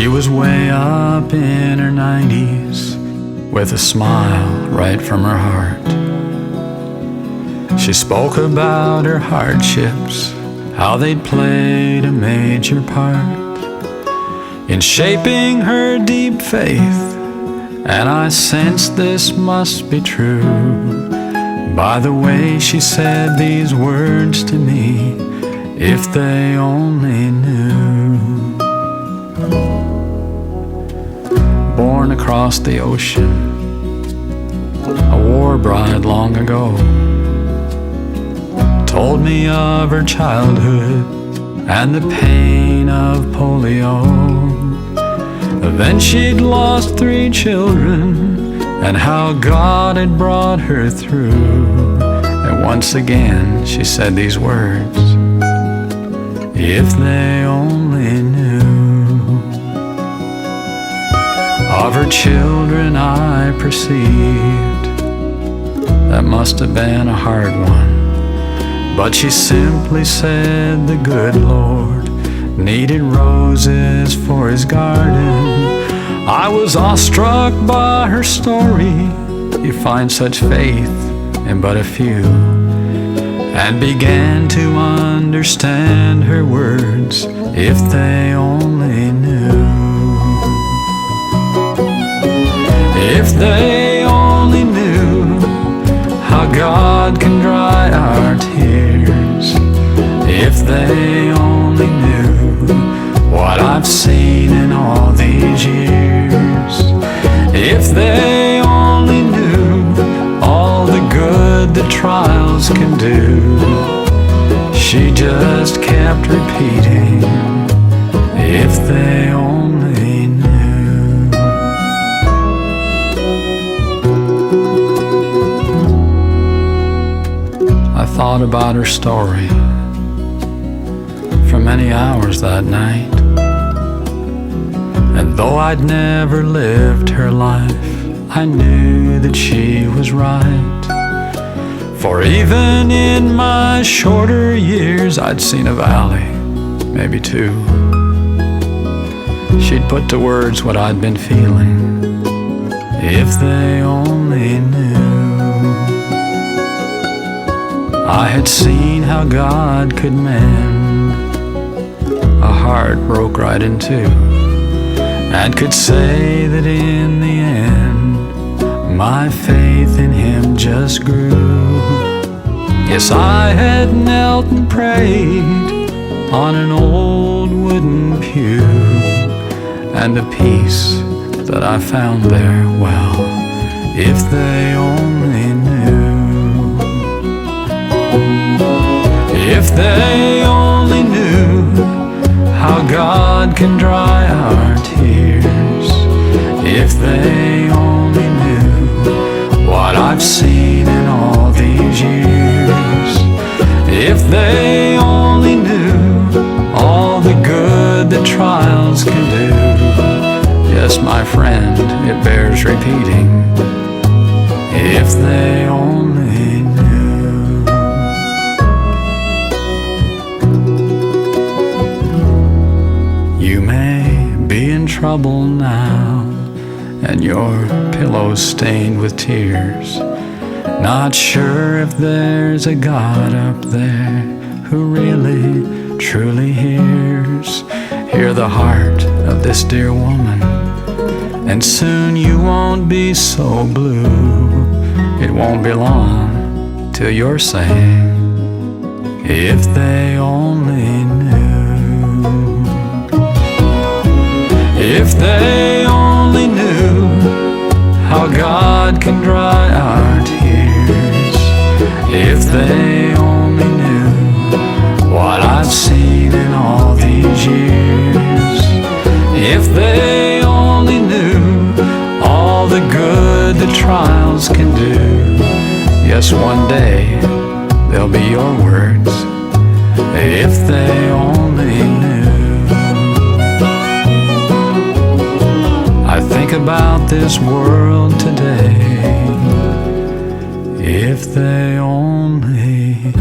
She was way up in her 90s, with a smile right from her heart. She spoke about her hardships, how they'd played a major part in shaping her deep faith, and I sensed this must be true by the way she said these words to me. If they only knew. Born across the ocean, a war bride long ago, told me of her childhood and the pain of polio. Then she'd lost 3 children and how God had brought her through. And once again she said these words, if they only knew. Of her children I perceived that must have been a hard one, but she simply said the good Lord needed roses for his garden. I was awestruck by her story. You find such faith in but a few, and began to understand her words. If they only knew. If they only knew how God can dry our tears. If they only knew what I've seen in all these years. If they only knew all the good that trials can do. She just kept repeating, if they only knew. I thought about her story for many hours that night, and though I'd never lived her life, I knew that she was right. For even in my shorter years, I'd seen a valley, maybe 2. She'd put to words what I'd been feeling. If they only knew. I had seen how God could mend a heart broke right in 2, and could say that in the end my faith in him just grew. Yes, I had knelt and prayed on an old wooden pew, and the peace that I found there, well, if they only knew. If they only knew how God can dry our tears. If they only knew what I've seen in all these years. If they only knew all the good that trials can do. Yes, my friend, it bears repeating. If they only knew. You may be in trouble now, and your pillow's stained with tears, not sure if there's a God up there who really, truly hears. Hear the heart of this dear woman, and soon you won't be so blue. It won't be long till you're saying, if they only knew. If they only knew how God can dry our tears. If they only knew what I've seen in all these years. If they only knew all the good that trials can do. Yes, one day they'll be your words, if they only knew. I think about this world today, if they only